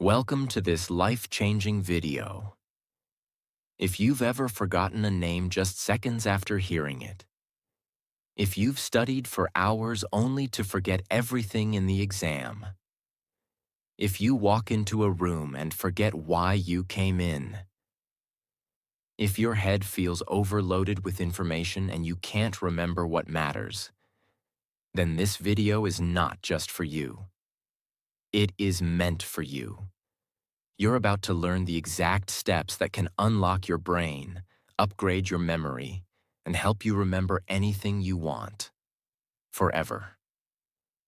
Welcome to this life-changing video. If you've ever forgotten a name just seconds after hearing it, if you've studied for hours only to forget everything in the exam, if you walk into a room and forget why you came in, if your head feels overloaded with information and you can't remember what matters, then this video is not just for you. It is meant for you. You're about to learn the exact steps that can unlock your brain, upgrade your memory, and help you remember anything you want, forever.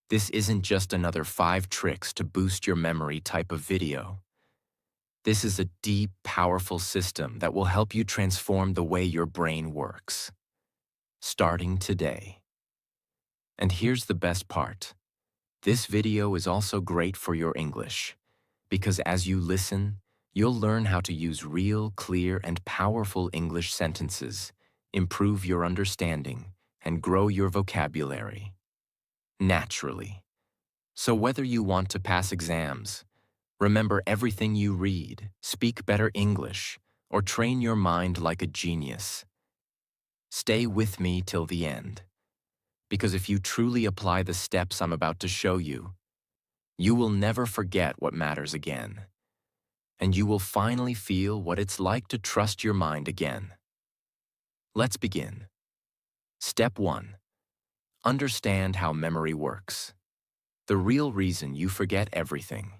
This isn't just another 5 tricks to boost your memory type of video. This is a deep, powerful system that will help you transform the way your brain works, starting today. And here's the best part. This video is also great for your English, because as you listen, you'll learn how to use real, clear, and powerful English sentences, improve your understanding, and grow your vocabulary naturally. So whether you want to pass exams, remember everything you read, speak better English, or train your mind like a genius, stay with me till the end. Because if you truly apply the steps I'm about to show you, you will never forget what matters again, and you will finally feel what it's like to trust your mind again. Let's begin. Step 1. Understand how memory works. The real reason you forget everything.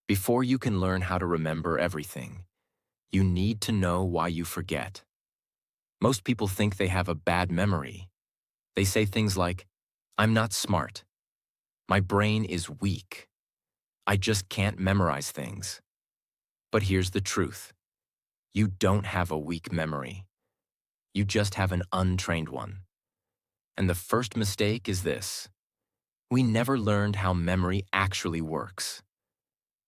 Before you can learn how to remember everything, you need to know why you forget. Most people think they have a bad memory. They say things like, "I'm not smart. My brain is weak. I just can't memorize things." But here's the truth. You don't have a weak memory. You just have an untrained one. And the first mistake is this. We never learned how memory actually works.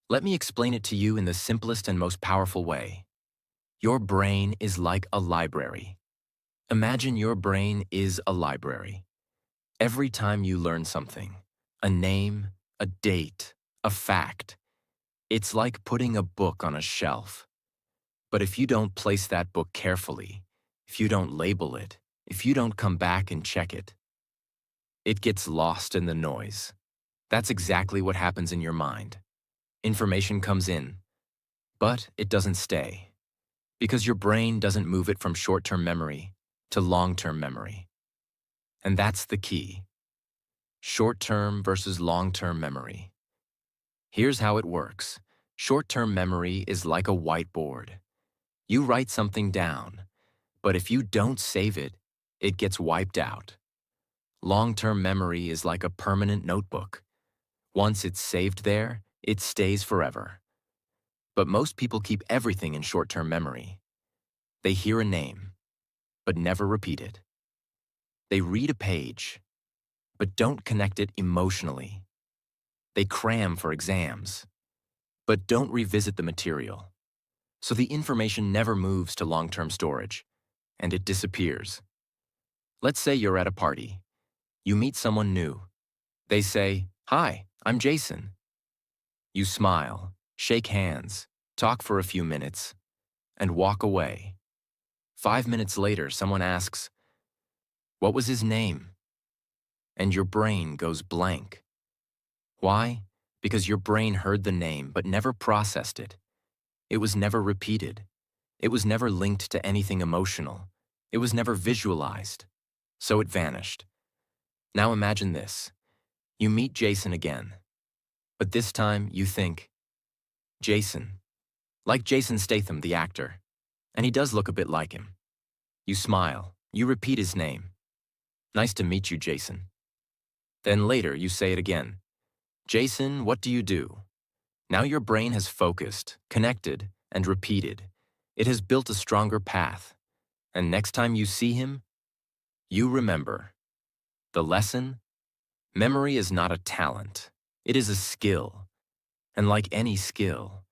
Let me explain it to you in the simplest and most powerful way. Your brain is like a library. Imagine your brain is a library. Every time you learn something, a name, a date, a fact, it's like putting a book on a shelf. But if you don't place that book carefully, if you don't label it, if you don't come back and check it, it gets lost in the noise. That's exactly what happens in your mind. Information comes in, but it doesn't stay, because your brain doesn't move it from short-term memory to long-term memory. And that's the key. Short-term versus long-term memory. Here's how it works. Short-term memory is like a whiteboard. You write something down, but if you don't save it, it gets wiped out. Long-term memory is like a permanent notebook. Once it's saved there, it stays forever. But most people keep everything in short-term memory. They hear a name, but never repeat it. They read a page, but don't connect it emotionally. They cram for exams, but don't revisit the material. So the information never moves to long-term storage, and it disappears. Let's say you're at a party. You meet someone new. They say, "Hi, I'm Jason." You smile, shake hands, talk for a few minutes, and walk away. 5 minutes later, someone asks, "What was his name?" And your brain goes blank. Why? Because your brain heard the name but never processed it. It was never repeated. It was never linked to anything emotional. It was never visualized. So it vanished. Now imagine this. You meet Jason again. But this time you think, Jason. Like Jason Statham, the actor. And he does look a bit like him. You smile. You repeat his name. "Nice to meet you, Jason." Then later you say it again. "Jason, what do you do?" Now your brain has focused, connected, and repeated. It has built a stronger path. And next time you see him, you remember. The lesson? Memory is not a talent. It is a skill. And like any skill,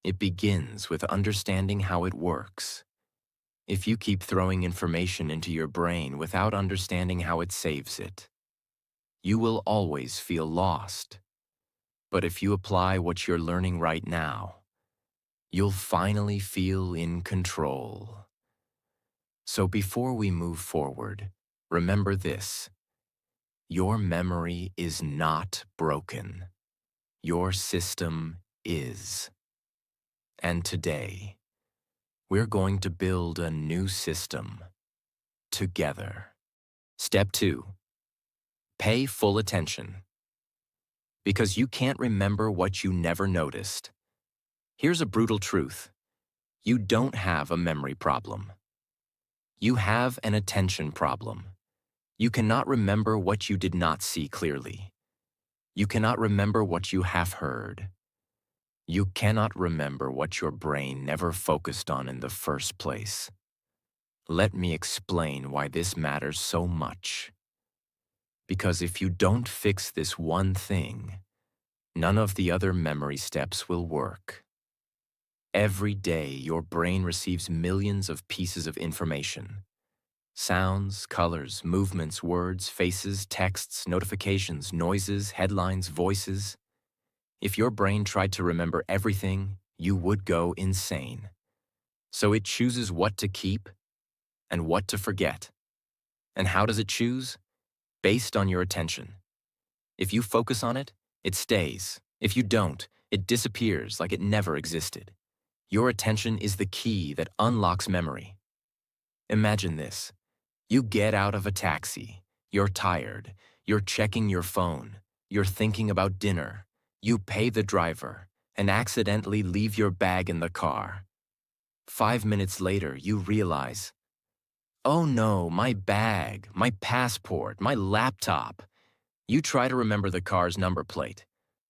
it begins with understanding how it works. If you keep throwing information into your brain without understanding how it saves it, you will always feel lost. But if you apply what you're learning right now, you'll finally feel in control. So before we move forward, remember this. Your memory is not broken. Your system is. And today, we're going to build a new system together. Step 2. Pay full attention. Because you can't remember what you never noticed. Here's a brutal truth. You don't have a memory problem. You have an attention problem. You cannot remember what you did not see clearly. You cannot remember what you have heard. You cannot remember what your brain never focused on in the first place. Let me explain why this matters so much. Because if you don't fix this one thing, none of the other memory steps will work. Every day, your brain receives millions of pieces of information. Sounds, colors, movements, words, faces, texts, notifications, noises, headlines, voices. If your brain tried to remember everything, you would go insane. So it chooses what to keep and what to forget. And how does it choose? Based on your attention. If you focus on it, it stays. If you don't, it disappears like it never existed. Your attention is the key that unlocks memory. Imagine this. You get out of a taxi. You're tired. You're checking your phone. You're thinking about dinner. You pay the driver and accidentally leave your bag in the car. 5 minutes later, you realize, oh no, my bag, my passport, my laptop. You try to remember the car's number plate,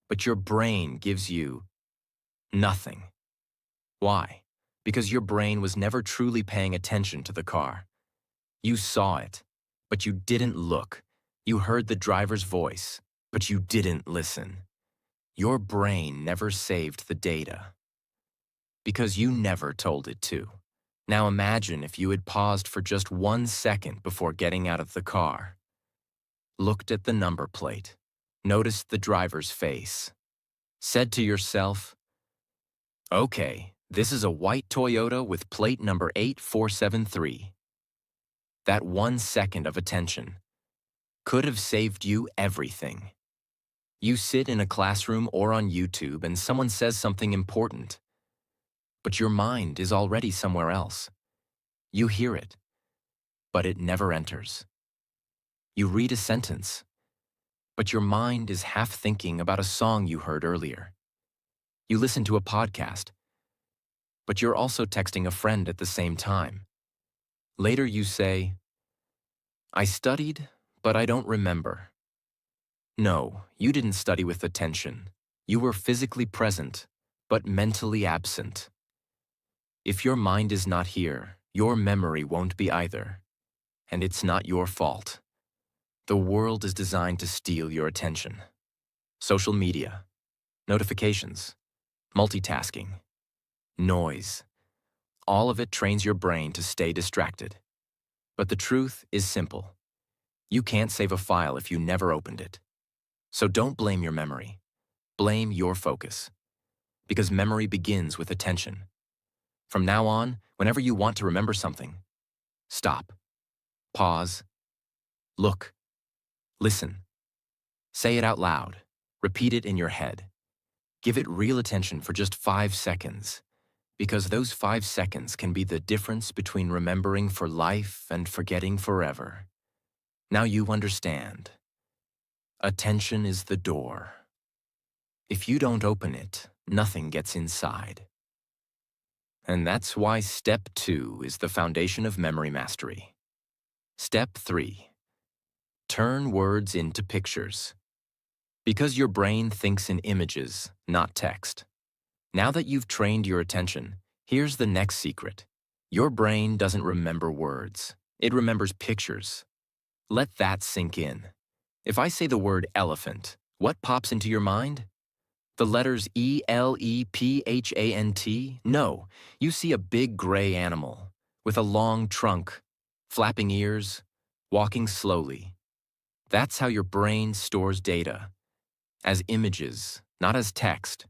but your brain gives you nothing. Why? Because your brain was never truly paying attention to the car. You saw it, but you didn't look. You heard the driver's voice, but you didn't listen. Your brain never saved the data because you never told it to. Now imagine if you had paused for just 1 second before getting out of the car, looked at the number plate, noticed the driver's face, said to yourself, okay, this is a white Toyota with plate number 8473. That 1 second of attention could have saved you everything. You sit in a classroom or on YouTube and someone says something important, but your mind is already somewhere else. You hear it, but it never enters. You read a sentence, but your mind is half thinking about a song you heard earlier. You listen to a podcast, but you're also texting a friend at the same time. Later you say, I studied, but I don't remember. No, you didn't study with attention. You were physically present, but mentally absent. If your mind is not here, your memory won't be either. And it's not your fault. The world is designed to steal your attention. Social media, notifications, multitasking, noise. All of it trains your brain to stay distracted. But the truth is simple. You can't save a file if you never opened it. So don't blame your memory. Blame your focus. Because memory begins with attention. From now on, whenever you want to remember something, stop, pause, look, listen. Say it out loud. Repeat it in your head. Give it real attention for just 5 seconds, because those 5 seconds can be the difference between remembering for life and forgetting forever. Now you understand. Attention is the door. If you don't open it, nothing gets inside. And that's why Step 2 is the foundation of memory mastery. Step 3. Turn words into pictures. Because your brain thinks in images, not text. Now that you've trained your attention, here's the next secret. Your brain doesn't remember words. It remembers pictures. Let that sink in. If I say the word elephant, what pops into your mind? The letters E-L-E-P-H-A-N-T? No, you see a big gray animal with a long trunk, flapping ears, walking slowly. That's how your brain stores data, as images, not as text.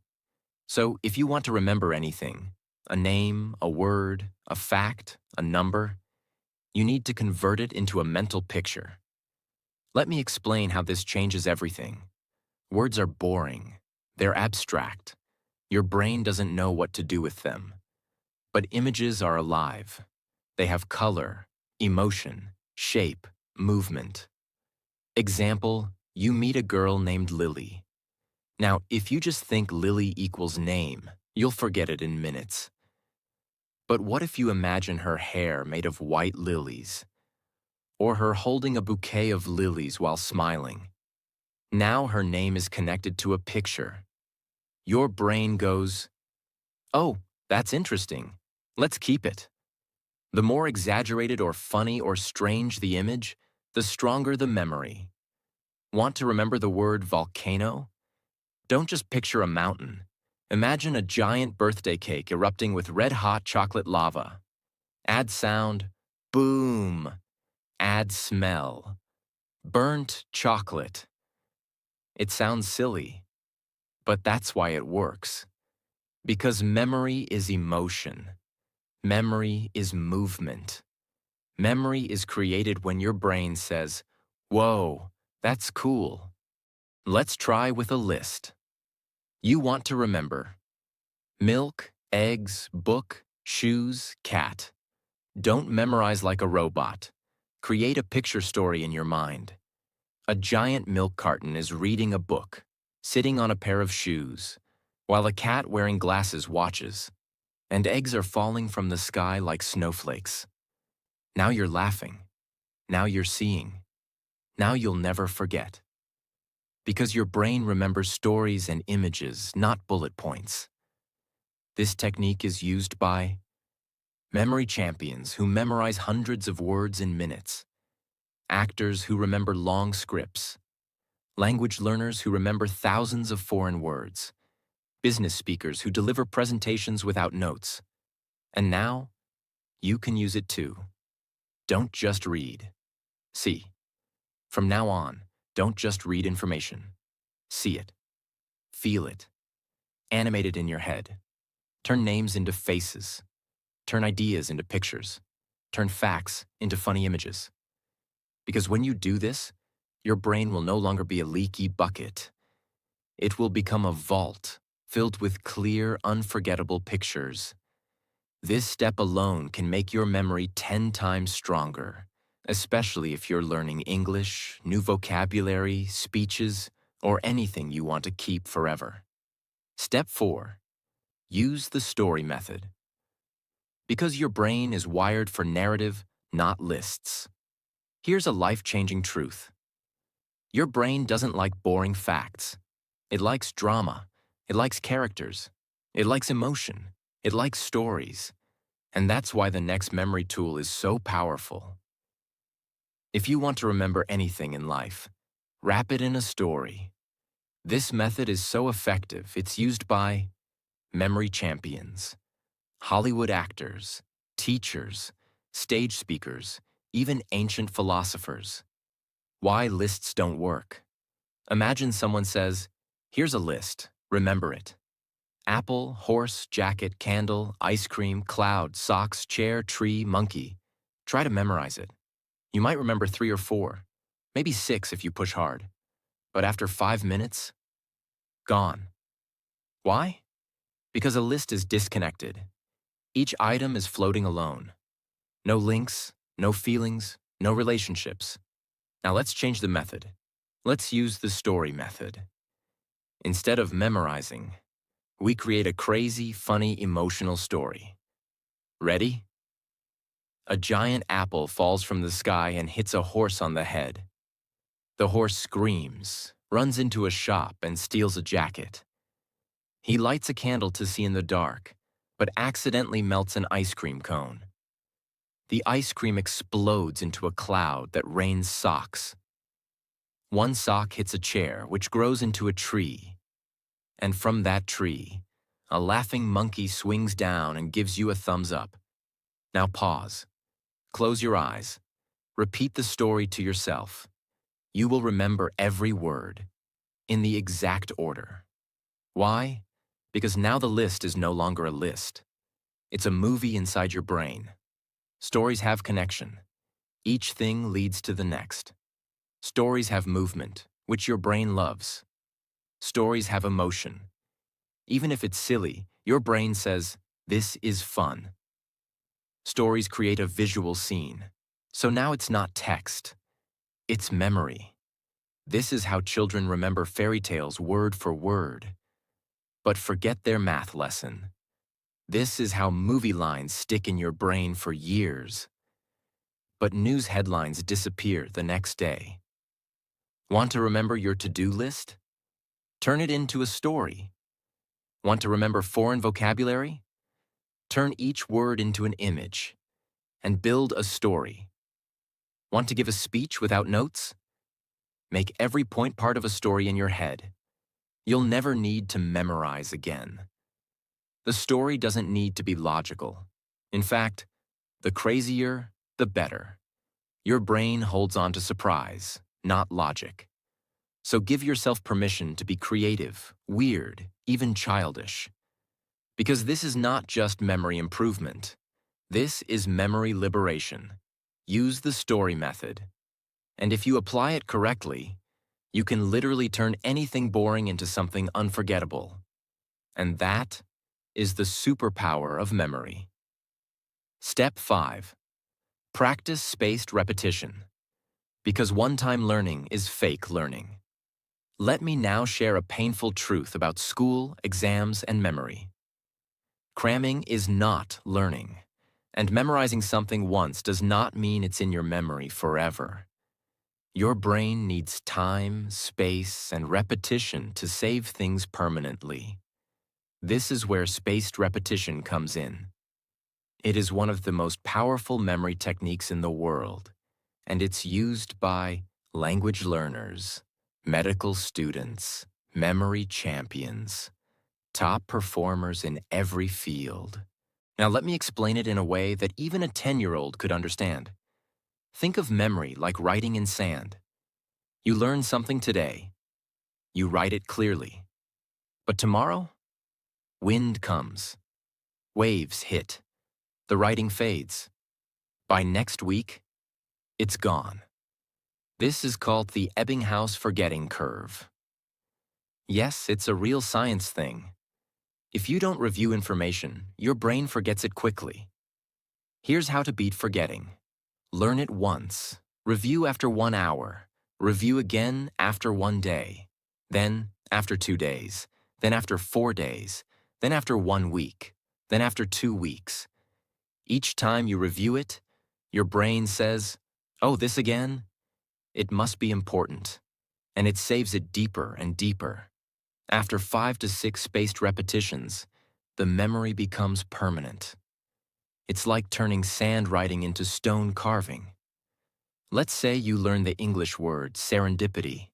So if you want to remember anything, a name, a word, a fact, a number, you need to convert it into a mental picture. Let me explain how this changes everything. Words are boring. They're abstract. Your brain doesn't know what to do with them. But images are alive. They have color, emotion, shape, movement. Example, you meet a girl named Lily. Now, if you just think Lily equals name, you'll forget it in minutes. But what if you imagine her hair made of white lilies, or her holding a bouquet of lilies while smiling? Now her name is connected to a picture. Your brain goes, "Oh, that's interesting. Let's keep it." The more exaggerated or funny or strange the image, the stronger the memory. Want to remember the word volcano? Don't just picture a mountain. Imagine a giant birthday cake erupting with red-hot chocolate lava. Add sound, boom. Add smell, burnt chocolate. It sounds silly, but that's why it works. Because memory is emotion. Memory is movement. Memory is created when your brain says, "Whoa, that's cool. Let's try with a list." You want to remember milk, eggs, book, shoes, cat. Don't memorize like a robot. Create a picture story in your mind. A giant milk carton is reading a book, sitting on a pair of shoes, while a cat wearing glasses watches, and eggs are falling from the sky like snowflakes. Now you're laughing. Now you're seeing. Now you'll never forget. Because your brain remembers stories and images, not bullet points. This technique is used by memory champions who memorize hundreds of words in minutes, actors who remember long scripts, language learners who remember thousands of foreign words, business speakers who deliver presentations without notes. And now, you can use it too. Don't just read. See. From now on, don't just read information. See it. Feel it. Animate it in your head. Turn names into faces. Turn ideas into pictures. Turn facts into funny images. Because when you do this, your brain will no longer be a leaky bucket. It will become a vault filled with clear, unforgettable pictures. This step alone can make your memory 10 times stronger, especially if you're learning English, new vocabulary, speeches, or anything you want to keep forever. Step 4. Use the story method. Because your brain is wired for narrative, not lists. Here's a life-changing truth. Your brain doesn't like boring facts. It likes drama. It likes characters. It likes emotion. It likes stories. And that's why the next memory tool is so powerful. If you want to remember anything in life, wrap it in a story. This method is so effective, it's used by memory champions, Hollywood actors, teachers, stage speakers, even ancient philosophers. Why lists don't work. Imagine someone says, "Here's a list, remember it. Apple, horse, jacket, candle, ice cream, cloud, socks, chair, tree, monkey." Try to memorize it. You might remember 3 or 4, maybe 6 if you push hard. But after 5 minutes, gone. Why? Because a list is disconnected. Each item is floating alone. No links, no feelings, no relationships. Now let's change the method. Let's use the story method. Instead of memorizing, we create a crazy, funny, emotional story. Ready? A giant apple falls from the sky and hits a horse on the head. The horse screams, runs into a shop, and steals a jacket. He lights a candle to see in the dark, but accidentally melts an ice cream cone. The ice cream explodes into a cloud that rains socks. One sock hits a chair, which grows into a tree. And from that tree, a laughing monkey swings down and gives you a thumbs up. Now pause. Close your eyes. Repeat the story to yourself. You will remember every word, in the exact order. Why? Because now the list is no longer a list. It's a movie inside your brain. Stories have connection. Each thing leads to the next. Stories have movement, which your brain loves. Stories have emotion. Even if it's silly, your brain says, "This is fun." Stories create a visual scene. So now it's not text, it's memory. This is how children remember fairy tales word for word. But forget their math lesson. This is how movie lines stick in your brain for years. But news headlines disappear the next day. Want to remember your to-do list? Turn it into a story. Want to remember foreign vocabulary? Turn each word into an image and build a story. Want to give a speech without notes? Make every point part of a story in your head. You'll never need to memorize again. The story doesn't need to be logical. In fact, the crazier, the better. Your brain holds on to surprise, not logic. So give yourself permission to be creative, weird, even childish. Because this is not just memory improvement. This is memory liberation. Use the story method. And if you apply it correctly, you can literally turn anything boring into something unforgettable. And that is the superpower of memory. Step 5. Practice spaced repetition. Because one-time learning is fake learning. Let me now share a painful truth about school, exams, and memory. Cramming is not learning, and memorizing something once does not mean it's in your memory forever. Your brain needs time, space, and repetition to save things permanently. This is where spaced repetition comes in. It is one of the most powerful memory techniques in the world, and it's used by language learners, medical students, memory champions, top performers in every field. Now let me explain it in a way that even a 10-year-old could understand. Think of memory like writing in sand. You learn something today. You write it clearly. But tomorrow, wind comes. Waves hit. The writing fades. By next week, it's gone. This is called the Ebbinghaus forgetting curve. Yes, it's a real science thing. If you don't review information, your brain forgets it quickly. Here's how to beat forgetting. Learn it once. Review after 1 hour. Review again after 1 day. Then after 2 days. Then after 4 days. Then after 1 week. Then after 2 weeks. Each time you review it, your brain says, "Oh, this again? It must be important." And it saves it deeper and deeper. After 5 to 6 spaced repetitions, the memory becomes permanent. It's like turning sand writing into stone carving. Let's say you learn the English word serendipity.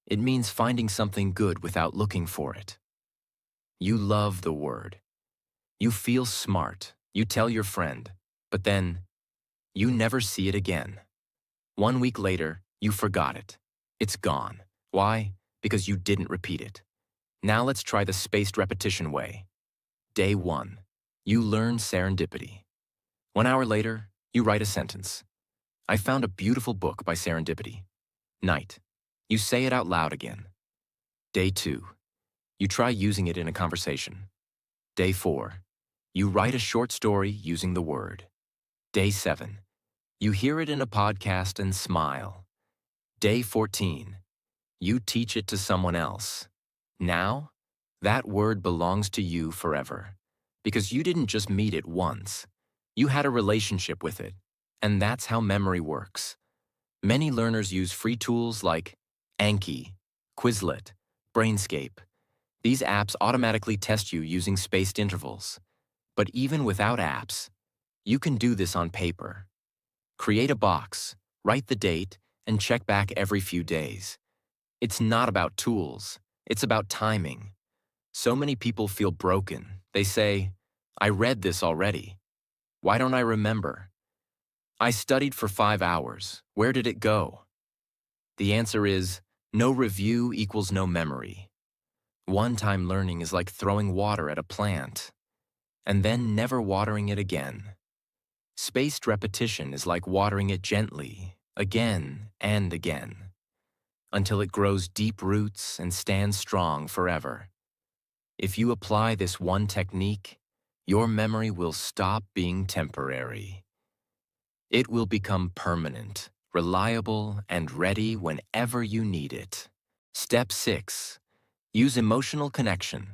It means finding something good without looking for it. You love the word. You feel smart. You tell your friend. But then, you never see it again. 1 week later, you forgot it. It's gone. Why? Because you didn't repeat it. Now let's try the spaced repetition way. Day 1. You learn serendipity. 1 hour later, you write a sentence. I found a beautiful book by serendipity. Night. You say it out loud again. Day 2. You try using it in a conversation. Day 4. You write a short story using the word. Day 7. You hear it in a podcast and smile. Day 14. You teach it to someone else. Now, that word belongs to you forever. Because you didn't just meet it once. You had a relationship with it. And that's how memory works. Many learners use free tools like Anki, Quizlet, Brainscape. These apps automatically test you using spaced intervals. But even without apps, you can do this on paper. Create a box, write the date, and check back every few days. It's not about tools, it's about timing. So many people feel broken. They say, I read this already. Why don't I remember? I studied for 5 hours. Where did it go? The answer is, no review equals no memory. One-time learning is like throwing water at a plant and then never watering it again. Spaced repetition is like watering it gently, again and again, until it grows deep roots and stands strong forever. If you apply this one technique, your memory will stop being temporary. It will become permanent, reliable, and ready whenever you need it. Step 6. Use emotional connection.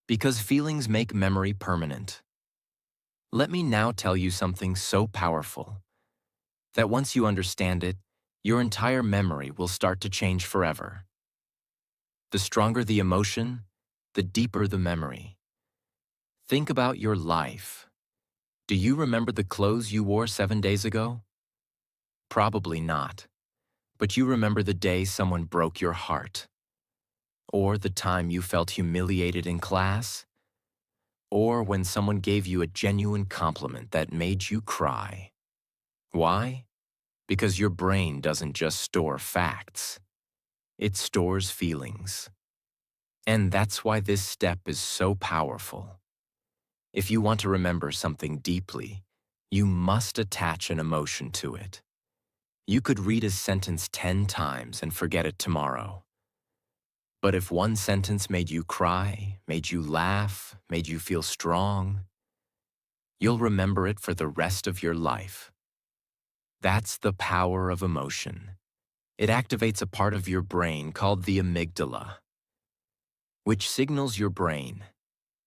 Because feelings make memory permanent. Let me now tell you something so powerful that once you understand it, your entire memory will start to change forever. The stronger the emotion, the deeper the memory. Think about your life. Do you remember the clothes you wore 7 days ago? Probably not. But you remember the day someone broke your heart, or the time you felt humiliated in class, or when someone gave you a genuine compliment that made you cry. Why? Because your brain doesn't just store facts. It stores feelings. And that's why this step is so powerful. If you want to remember something deeply, you must attach an emotion to it. You could read a sentence 10 times and forget it tomorrow. But if one sentence made you cry, made you laugh, made you feel strong, you'll remember it for the rest of your life. That's the power of emotion. It activates a part of your brain called the amygdala, which signals your brain,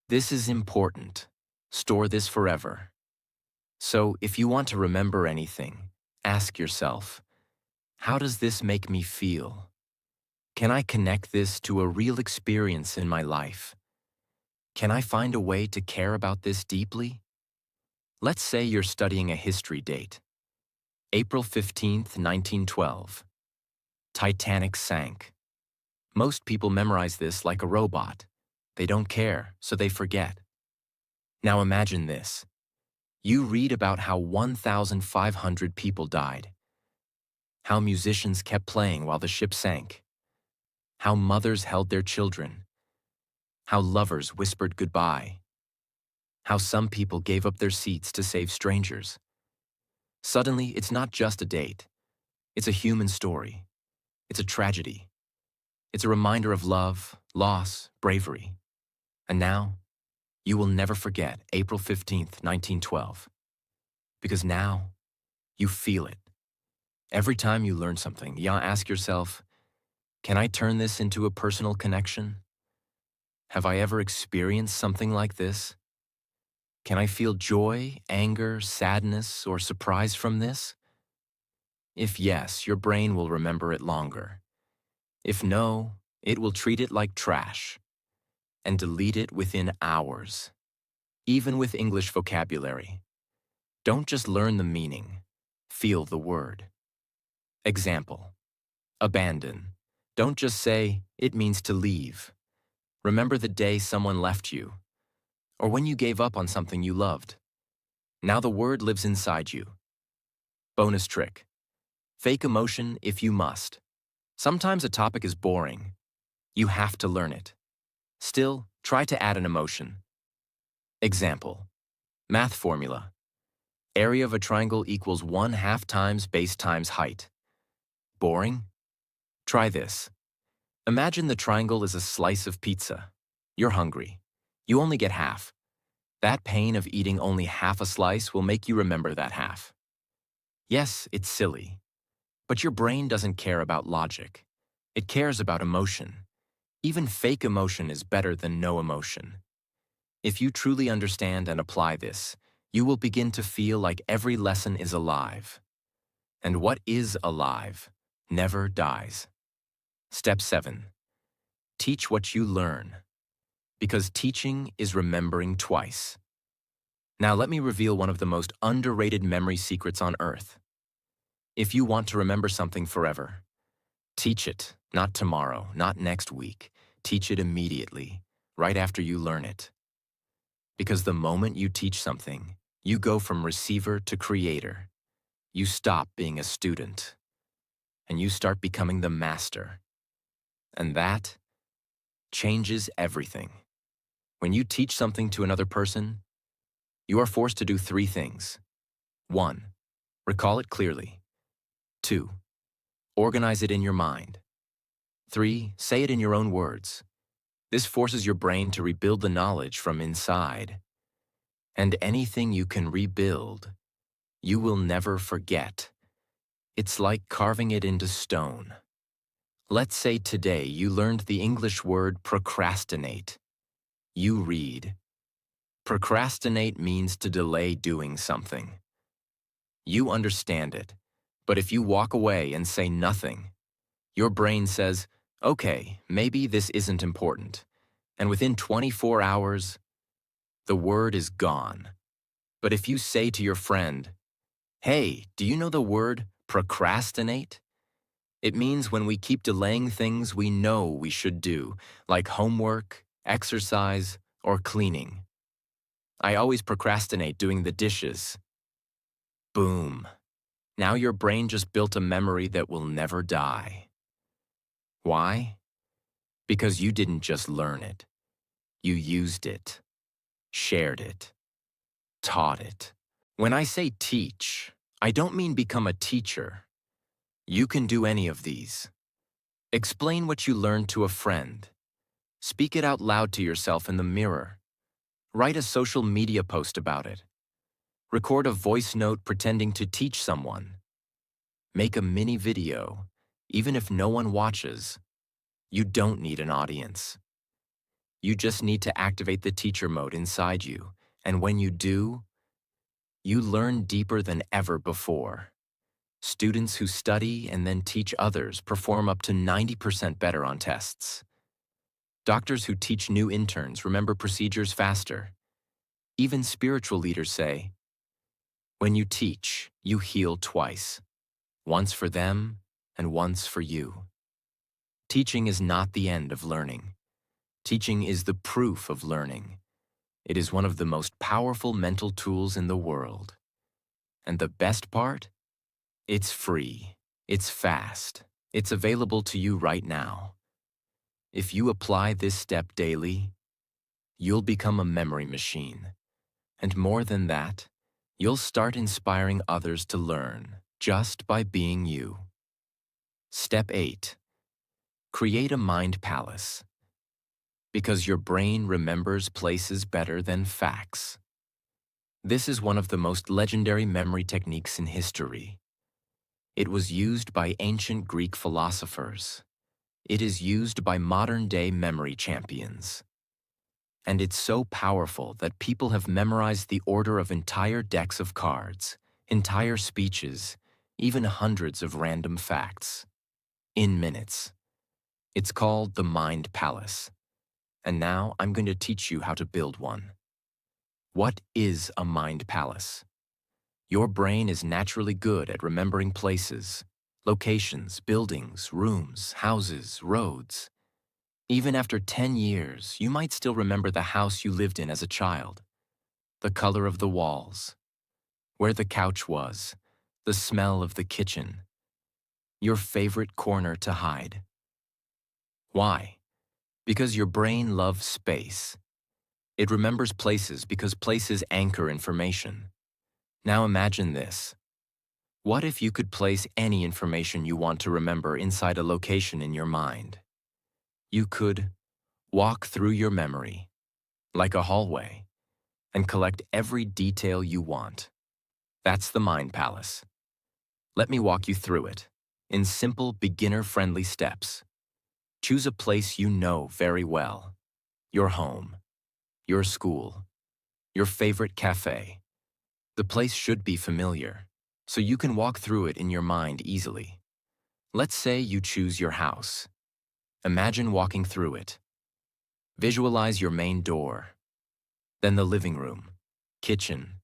this is important, store this forever. So if you want to remember anything, ask yourself, how does this make me feel? Can I connect this to a real experience in my life? Can I find a way to care about this deeply? Let's say you're studying a history date. April 15th, 1912. Titanic sank. Most people memorize this like a robot. They don't care, so they forget. Now imagine this. You read about how 1,500 people died, how musicians kept playing while the ship sank, how mothers held their children, how lovers whispered goodbye, how some people gave up their seats to save strangers. Suddenly, it's not just a date. It's a human story. It's a tragedy. It's a reminder of love, loss, bravery. And now, you will never forget April 15th, 1912. Because now, you feel it. Every time you learn something, you ask yourself, can I turn this into a personal connection? Have I ever experienced something like this? Can I feel joy, anger, sadness, or surprise from this? If yes, your brain will remember it longer. If no, it will treat it like trash and delete it within hours. Even with English vocabulary, don't just learn the meaning, feel the word. Example, abandon. Don't just say, it means to leave. Remember the day someone left you, or when you gave up on something you loved. Now the word lives inside you. Bonus trick. Fake emotion if you must. Sometimes a topic is boring. You have to learn it. Still, try to add an emotion. Example. Math formula. Area of a triangle equals 1/2 times base times height. Boring? Try this. Imagine the triangle is a slice of pizza. You're hungry. You only get half. That pain of eating only half a slice will make you remember that half. Yes, it's silly. But your brain doesn't care about logic. It cares about emotion. Even fake emotion is better than no emotion. If you truly understand and apply this, you will begin to feel like every lesson is alive. And what is alive never dies. Step 7. Teach what you learn. Because teaching is remembering twice. Now let me reveal one of the most underrated memory secrets on earth. If you want to remember something forever, teach it, not tomorrow, not next week. Teach it immediately, right after you learn it. Because the moment you teach something, you go from receiver to creator. You stop being a student, and you start becoming the master. And that changes everything. When you teach something to another person, you are forced to do three things. 1. Recall it clearly. 2. Organize it in your mind. 3. Say it in your own words. This forces your brain to rebuild the knowledge from inside. And anything you can rebuild, you will never forget. It's like carving it into stone. Let's say today you learned the English word procrastinate. You read. Procrastinate means to delay doing something. You understand it, but if you walk away and say nothing, your brain says, okay, maybe this isn't important. And within 24 hours, the word is gone. But if you say to your friend, hey, do you know the word procrastinate? It means when we keep delaying things we know we should do, like homework, exercise, or cleaning. I always procrastinate doing the dishes. Boom. Now your brain just built a memory that will never die. Why? Because you didn't just learn it. You used it, shared it, taught it. When I say teach, I don't mean become a teacher. You can do any of these. Explain what you learned to a friend. Speak it out loud to yourself in the mirror. Write a social media post about it. Record a voice note pretending to teach someone. Make a mini video, even if no one watches. You don't need an audience. You just need to activate the teacher mode inside you, and when you do, you learn deeper than ever before. Students who study and then teach others perform up to 90% better on tests. Doctors who teach new interns remember procedures faster. Even spiritual leaders say, when you teach, you heal twice. Once for them and once for you. Teaching is not the end of learning. Teaching is the proof of learning. It is one of the most powerful mental tools in the world. And the best part? It's free. It's fast. It's available to you right now. If you apply this step daily, you'll become a memory machine. And more than that, you'll start inspiring others to learn just by being you. Step 8. Create a mind palace. Because your brain remembers places better than facts. This is one of the most legendary memory techniques in history. It was used by ancient Greek philosophers. It is used by modern-day memory champions. And it's so powerful that people have memorized the order of entire decks of cards, entire speeches, even hundreds of random facts. In minutes. It's called the Mind Palace. And now I'm going to teach you how to build one. What is a mind palace? Your brain is naturally good at remembering places, locations, buildings, rooms, houses, roads. Even after 10 years, you might still remember the house you lived in as a child, the color of the walls, where the couch was, the smell of the kitchen, your favorite corner to hide. Why? Because your brain loves space. It remembers places because places anchor information. Now imagine this. What if you could place any information you want to remember inside a location in your mind? You could walk through your memory, like a hallway, and collect every detail you want. That's the Mind Palace. Let me walk you through it, in simple, beginner-friendly steps. Choose a place you know very well. Your home, your school, your favorite cafe. The place should be familiar, so you can walk through it in your mind easily. Let's say you choose your house. Imagine walking through it. Visualize your main door, then the living room, kitchen,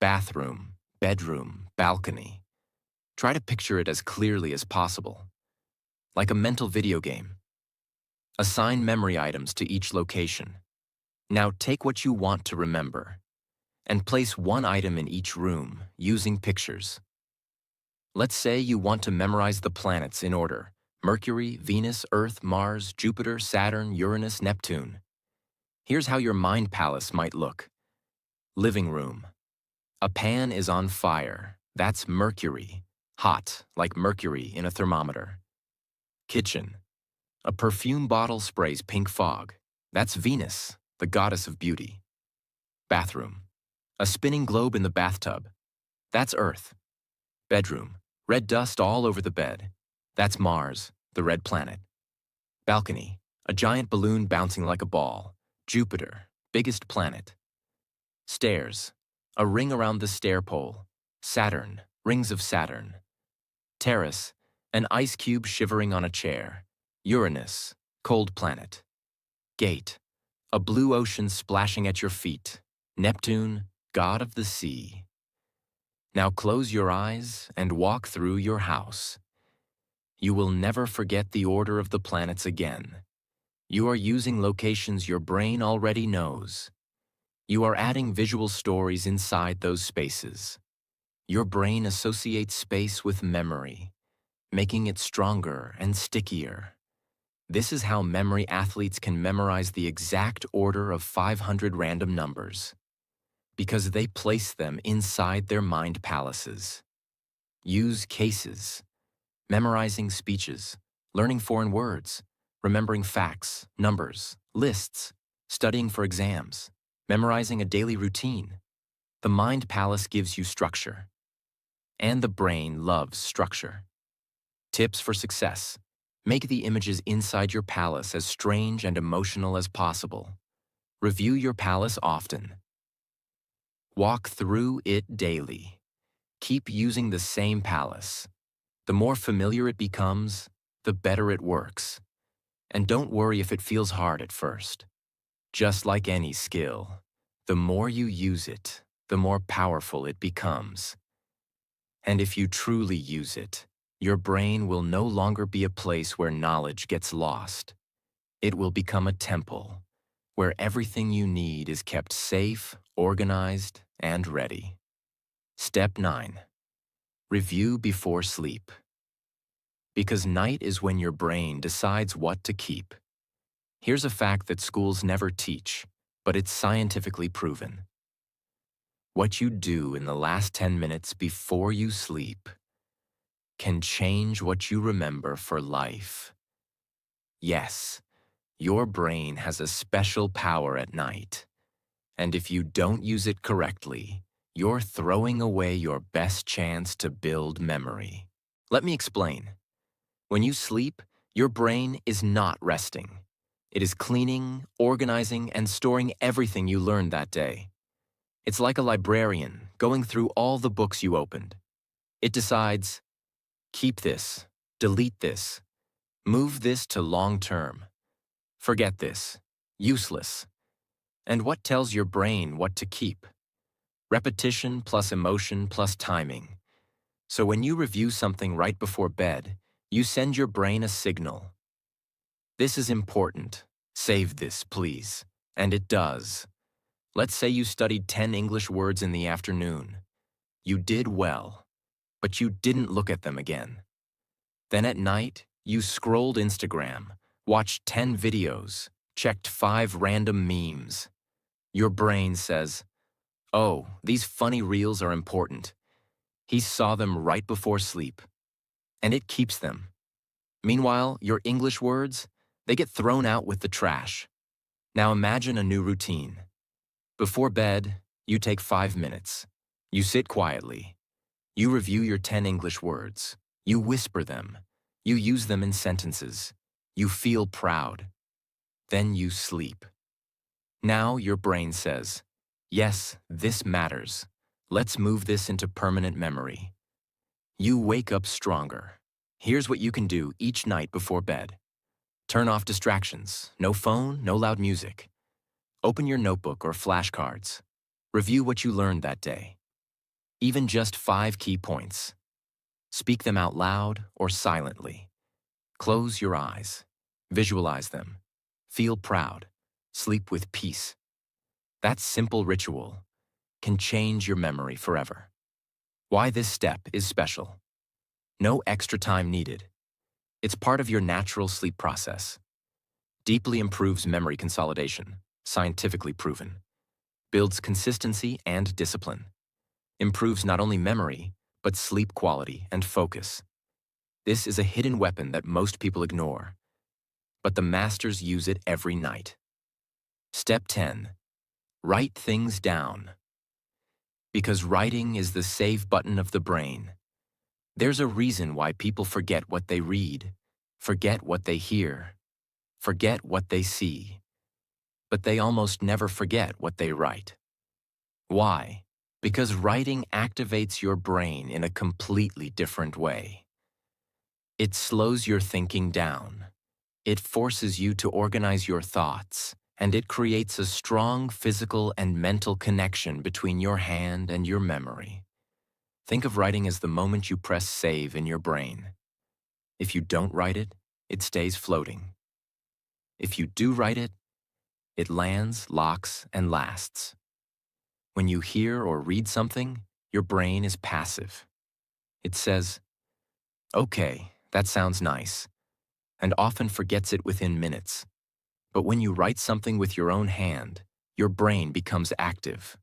bathroom, bedroom, balcony. Try to picture it as clearly as possible, like a mental video game. Assign memory items to each location. Now take what you want to remember and place one item in each room using pictures. Let's say you want to memorize the planets in order, Mercury, Venus, Earth, Mars, Jupiter, Saturn, Uranus, Neptune. Here's how your mind palace might look. Living room. A pan is on fire. That's Mercury. Hot, like mercury in a thermometer. Kitchen. A perfume bottle sprays pink fog. That's Venus, the goddess of beauty. Bathroom. A spinning globe in the bathtub. That's Earth. Bedroom. Red dust all over the bed. That's Mars, the red planet. Balcony. A giant balloon bouncing like a ball. Jupiter, biggest planet. Stairs. A ring around the stair pole. Saturn, rings of Saturn. Terrace. An ice cube shivering on a chair. Uranus, cold planet. Gate. A blue ocean splashing at your feet. Neptune, god of the sea. Now close your eyes and walk through your house. You will never forget the order of the planets again. You are using locations your brain already knows. You are adding visual stories inside those spaces. Your brain associates space with memory, making it stronger and stickier. This is how memory athletes can memorize the exact order of 500 random numbers, because they place them inside their mind palaces. Use cases, memorizing speeches, learning foreign words, remembering facts, numbers, lists, studying for exams, memorizing a daily routine. The mind palace gives you structure, and the brain loves structure. Tips for success. Make the images inside your palace as strange and emotional as possible. Review your palace often. Walk through it daily. Keep using the same palace. The more familiar it becomes, the better it works. And don't worry if it feels hard at first. Just like any skill, the more you use it, the more powerful it becomes. And if you truly use it, your brain will no longer be a place where knowledge gets lost. It will become a temple, where everything you need is kept safe, organized, and ready. Step 9. Review before sleep. Because night is when your brain decides what to keep. Here's a fact that schools never teach, but it's scientifically proven. What you do in the last 10 minutes before you sleep can change what you remember for life. Yes, your brain has a special power at night, and if you don't use it correctly, you're throwing away your best chance to build memory. Let me explain. When you sleep, your brain is not resting. It is cleaning, organizing, and storing everything you learned that day. It's like a librarian going through all the books you opened. It decides, keep this, delete this, move this to long term, forget this, useless. And what tells your brain what to keep? Repetition plus emotion plus timing. So when you review something right before bed, you send your brain a signal. This is important. Save this, please. And it does. Let's say you studied 10 English words in the afternoon. You did well, but you didn't look at them again. Then at night, you scrolled Instagram, watched 10 videos, checked 5 random memes. Your brain says, oh, these funny reels are important. He saw them right before sleep. And it keeps them. Meanwhile, your English words, they get thrown out with the trash. Now imagine a new routine. Before bed, you take 5 minutes. You sit quietly. You review your 10 English words. You whisper them. You use them in sentences. You feel proud. Then you sleep. Now your brain says, yes, this matters. Let's move this into permanent memory. You wake up stronger. Here's what you can do each night before bed. Turn off distractions. No phone, no loud music. Open your notebook or flashcards. Review what you learned that day. Even just 5 key points. Speak them out loud or silently. Close your eyes. Visualize them. Feel proud. Sleep with peace. That simple ritual can change your memory forever. Why this step is special. No extra time needed. It's part of your natural sleep process. Deeply improves memory consolidation, scientifically proven. Builds consistency and discipline. Improves not only memory, but sleep quality and focus. This is a hidden weapon that most people ignore, but the masters use it every night. Step 10. Write things down. Because writing is the save button of the brain. There's a reason why people forget what they read, forget what they hear, forget what they see, but they almost never forget what they write. Why? Because writing activates your brain in a completely different way. It slows your thinking down. It forces you to organize your thoughts, and it creates a strong physical and mental connection between your hand and your memory. Think of writing as the moment you press save in your brain. If you don't write it, it stays floating. If you do write it, it lands, locks, and lasts. When you hear or read something, your brain is passive. It says, "Okay, that sounds nice," and often forgets it within minutes. But when you write something with your own hand, your brain becomes active.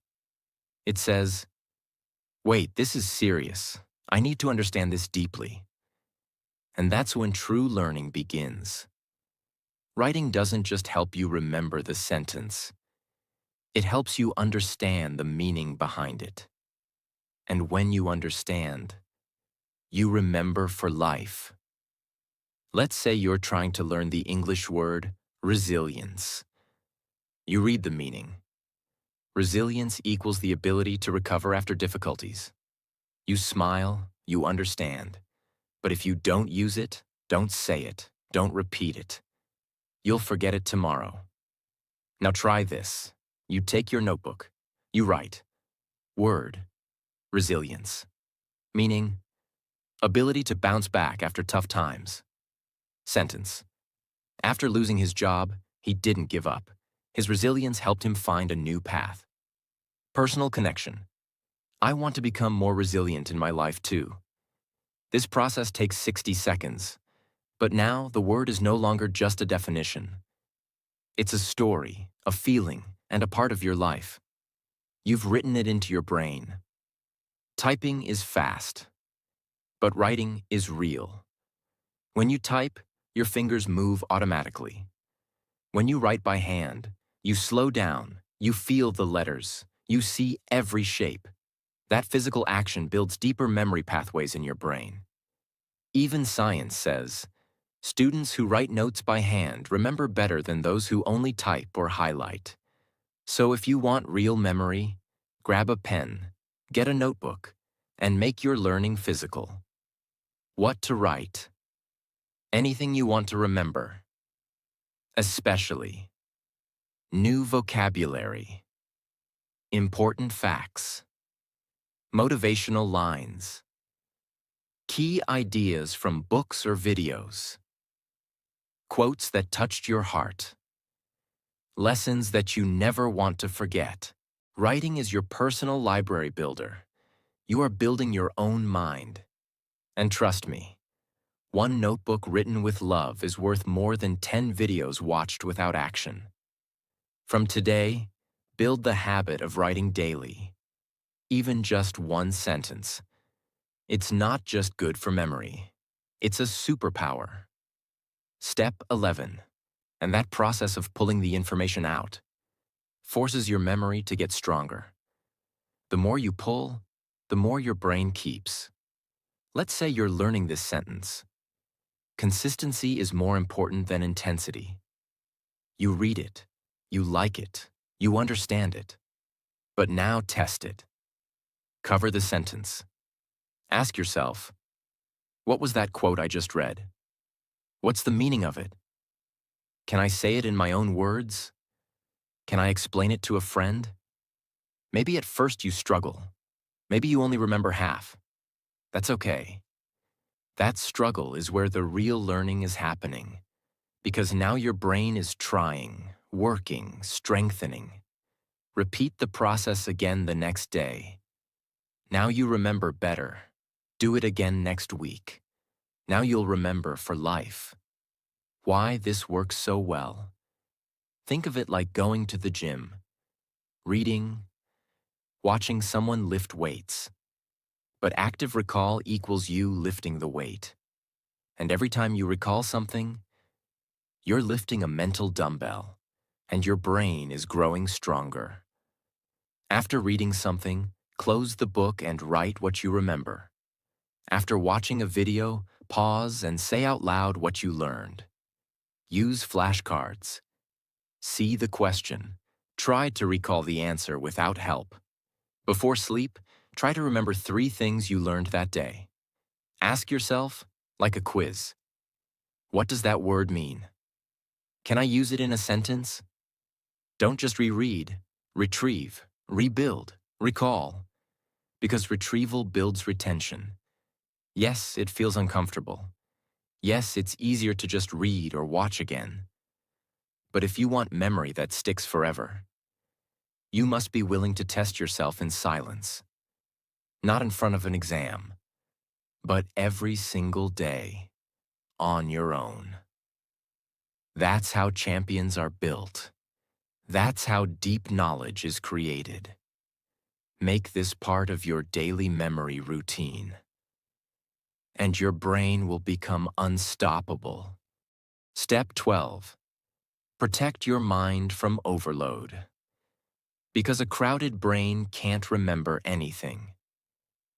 It says, "Wait, this is serious. I need to understand this deeply." And that's when true learning begins. Writing doesn't just help you remember the sentence. It helps you understand the meaning behind it. And when you understand, you remember for life. Let's say you're trying to learn the English word resilience. You read the meaning. Resilience equals the ability to recover after difficulties. You smile, you understand. But if you don't use it, don't say it, don't repeat it, you'll forget it tomorrow. Now try this. You take your notebook. You write, word, resilience, meaning ability to bounce back after tough times. Sentence. After losing his job, he didn't give up. His resilience helped him find a new path. Personal connection. I want to become more resilient in my life too. This process takes 60 seconds, but now the word is no longer just a definition. It's a story, a feeling, and a part of your life. You've written it into your brain. Typing is fast, but writing is real. When you type, your fingers move automatically. When you write by hand, you slow down, you feel the letters, you see every shape. That physical action builds deeper memory pathways in your brain. Even science says, students who write notes by hand remember better than those who only type or highlight. So if you want real memory, grab a pen, get a notebook, and make your learning physical. What to write? Anything you want to remember. Especially new vocabulary, important facts, motivational lines, key ideas from books or videos, quotes that touched your heart, lessons that you never want to forget. Writing is your personal library builder. You are building your own mind. And trust me, one notebook written with love is worth more than 10 videos watched without action. From today, build the habit of writing daily, even just one sentence. It's not just good for memory. It's a superpower. Step 11, and that process of pulling the information out, forces your memory to get stronger. The more you pull, the more your brain keeps. Let's say you're learning this sentence. Consistency is more important than intensity. You read it, you like it, you understand it. But now test it. Cover the sentence. Ask yourself, what was that quote I just read? What's the meaning of it? Can I say it in my own words? Can I explain it to a friend? Maybe at first you struggle. Maybe you only remember half. That's okay. That struggle is where the real learning is happening, because now your brain is trying, working, strengthening. Repeat the process again the next day. Now you remember better. Do it again next week. Now you'll remember for life why this works so well. Think of it like going to the gym, reading, watching someone lift weights. But active recall equals you lifting the weight. And every time you recall something, you're lifting a mental dumbbell, and your brain is growing stronger. After reading something, close the book and write what you remember. After watching a video, pause and say out loud what you learned. Use flashcards. See the question. Try to recall the answer without help. Before sleep, try to remember 3 things you learned that day. Ask yourself, like a quiz, what does that word mean? Can I use it in a sentence? Don't just reread, retrieve, rebuild, recall, because retrieval builds retention. Yes, it feels uncomfortable. Yes, it's easier to just read or watch again. But if you want memory that sticks forever, you must be willing to test yourself in silence. Not in front of an exam, but every single day, on your own. That's how champions are built. That's how deep knowledge is created. Make this part of your daily memory routine, and your brain will become unstoppable. Step 12. Protect your mind from overload. Because a crowded brain can't remember anything.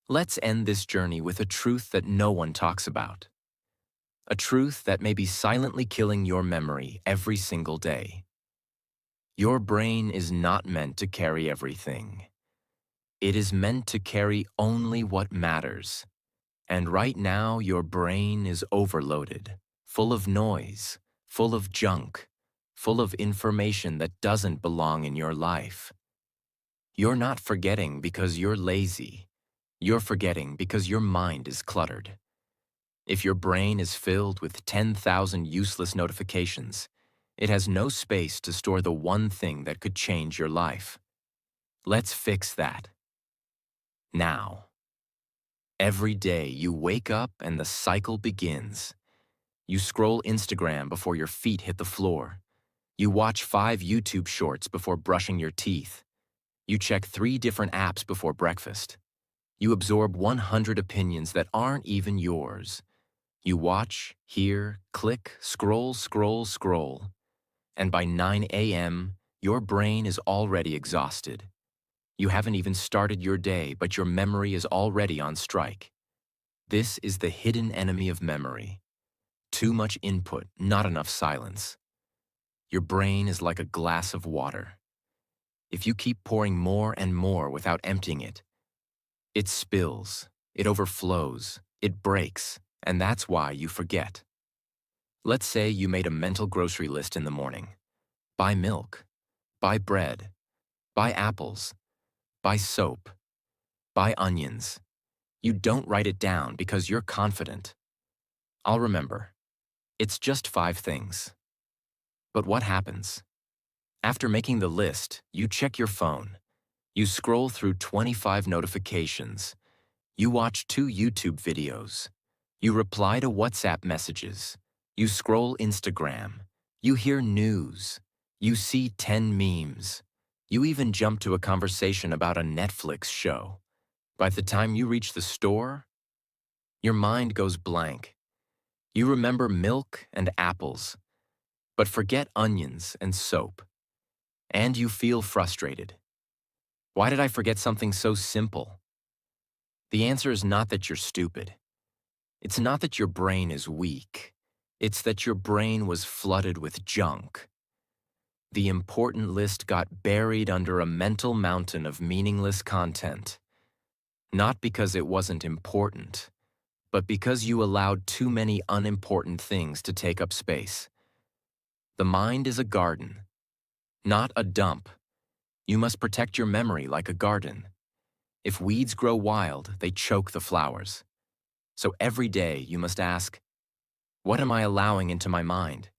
Let's end this journey with a truth that no one talks about. A truth that may be silently killing your memory every single day. Your brain is not meant to carry everything. It is meant to carry only what matters. And right now, your brain is overloaded, full of noise, full of junk, full of information that doesn't belong in your life. You're not forgetting because you're lazy. You're forgetting because your mind is cluttered. If your brain is filled with 10,000 useless notifications, it has no space to store the one thing that could change your life. Let's fix that. Now. Every day you wake up and the cycle begins. You scroll Instagram before your feet hit the floor. You watch 5 YouTube shorts before brushing your teeth. You check 3 different apps before breakfast. You absorb 100 opinions that aren't even yours. You watch, hear, click, scroll, scroll, scroll. And by 9 a.m., your brain is already exhausted. You haven't even started your day, but your memory is already on strike. This is the hidden enemy of memory. Too much input, not enough silence. Your brain is like a glass of water. If you keep pouring more and more without emptying it, it spills, it overflows, it breaks, and that's why you forget. Let's say you made a mental grocery list in the morning. Buy milk, buy bread, buy apples, buy soap, buy onions. You don't write it down because you're confident. I'll remember. It's just 5 things. But what happens? After making the list, you check your phone. You scroll through 25 notifications. You watch 2 YouTube videos. You reply to WhatsApp messages. You scroll Instagram. You hear news. You see 10 memes. You even jump to a conversation about a Netflix show. By the time you reach the store, your mind goes blank. You remember milk and apples, but forget onions and soap. And you feel frustrated. Why did I forget something so simple? The answer is not that you're stupid. It's not that your brain is weak. It's that your brain was flooded with junk. The important list got buried under a mental mountain of meaningless content. Not because it wasn't important, but because you allowed too many unimportant things to take up space. The mind is a garden, not a dump. You must protect your memory like a garden. If weeds grow wild, they choke the flowers. So every day you must ask, what am I allowing into my mind?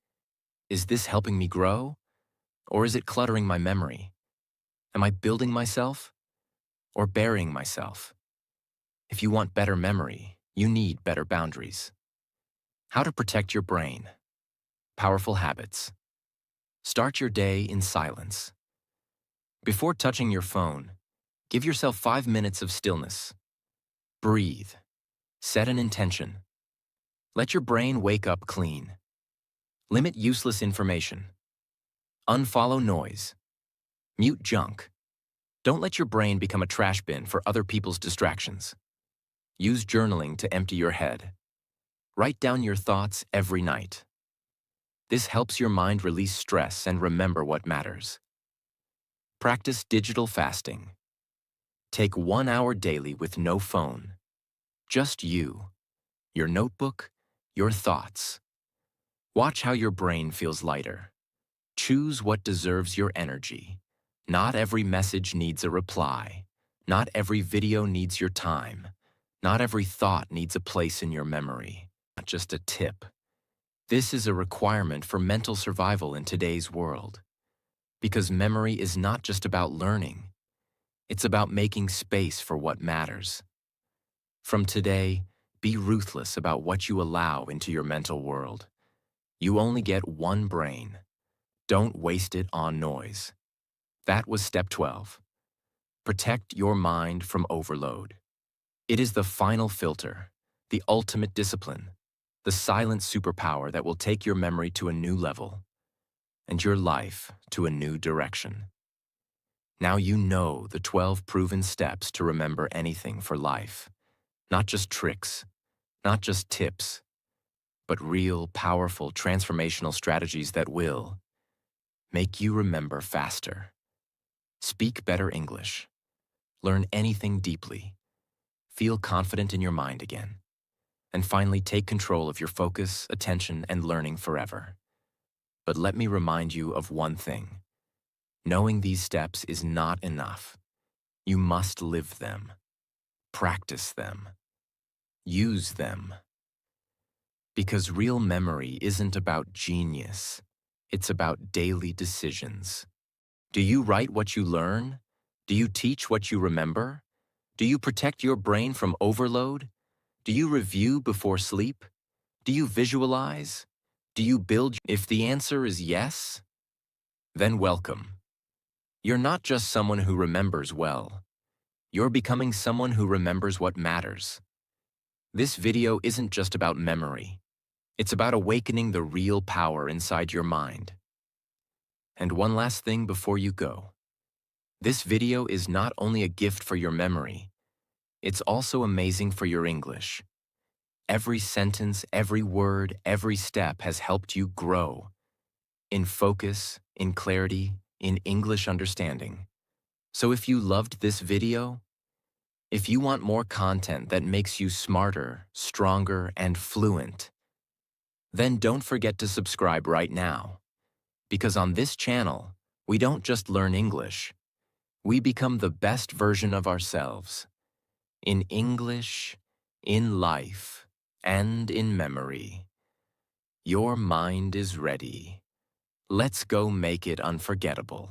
Is this helping me grow? Or is it cluttering my memory? Am I building myself or burying myself? If you want better memory, you need better boundaries. How to protect your brain. Powerful habits. Start your day in silence. Before touching your phone, give yourself 5 minutes of stillness. Breathe. Set an intention. Let your brain wake up clean. Limit useless information. Unfollow noise. Mute junk. Don't let your brain become a trash bin for other people's distractions. Use journaling to empty your head. Write down your thoughts every night. This helps your mind release stress and remember what matters. Practice digital fasting. Take 1 hour daily with no phone. Just you, your notebook, your thoughts. Watch how your brain feels lighter. Choose what deserves your energy. Not every message needs a reply. Not every video needs your time. Not every thought needs a place in your memory. Not just a tip. This is a requirement for mental survival in today's world. Because memory is not just about learning. It's about making space for what matters. From today, be ruthless about what you allow into your mental world. You only get one brain. Don't waste it on noise. That was step 12. Protect your mind from overload. It is the final filter, the ultimate discipline, the silent superpower that will take your memory to a new level and your life to a new direction. Now you know the 12 proven steps to remember anything for life. Not just tricks, not just tips, but real, powerful, transformational strategies that will make you remember faster, speak better English, learn anything deeply, feel confident in your mind again, and finally take control of your focus, attention, and learning forever. But let me remind you of one thing. Knowing these steps is not enough. You must live them, practice them, use them. Because real memory isn't about genius, it's about daily decisions. Do you write what you learn? Do you teach what you remember? Do you protect your brain from overload? Do you review before sleep? Do you visualize? Do you build? If the answer is yes, then welcome. You're not just someone who remembers well. You're becoming someone who remembers what matters. This video isn't just about memory. It's about awakening the real power inside your mind. And one last thing before you go. This video is not only a gift for your memory, it's also amazing for your English. Every sentence, every word, every step has helped you grow. In focus, in clarity, in English understanding. So if you loved this video, if you want more content that makes you smarter, stronger, and fluent, then don't forget to subscribe right now. Because on this channel, we don't just learn English. We become the best version of ourselves. In English, in life, and in memory. Your mind is ready. Let's go make it unforgettable.